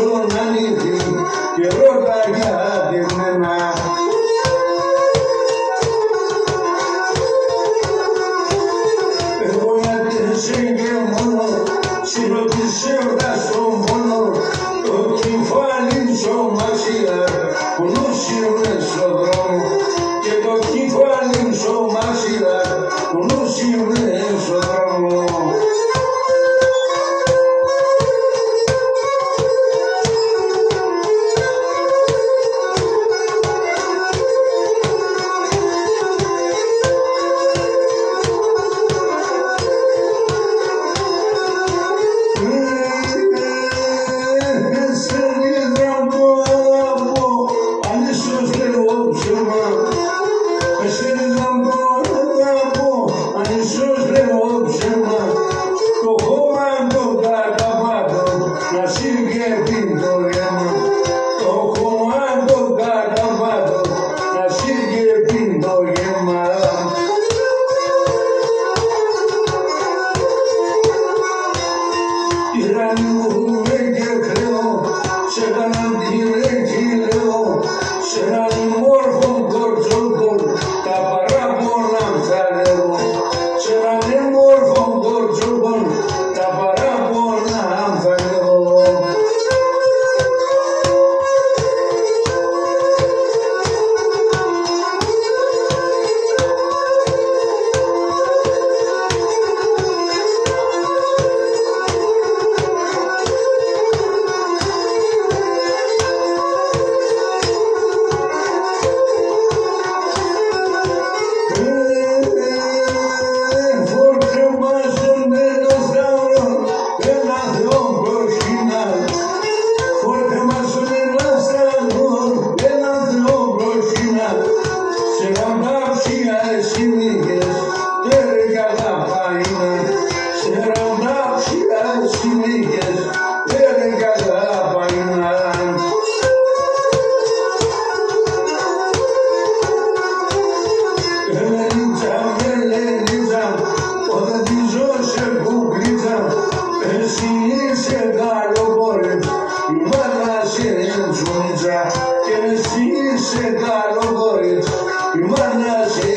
στον ανήθη και ρώτα για τη μένα. Εγώ γιατί σε και μόνο συρωτήσε στον πόνο το κεφάλι σωμασία που νοσιούνε στον δρόμο και το κεφάλι σωμασία που νοσιούνε στον δρόμο. Και εσύ είσαι καλό κορίτσι, η μάνα σε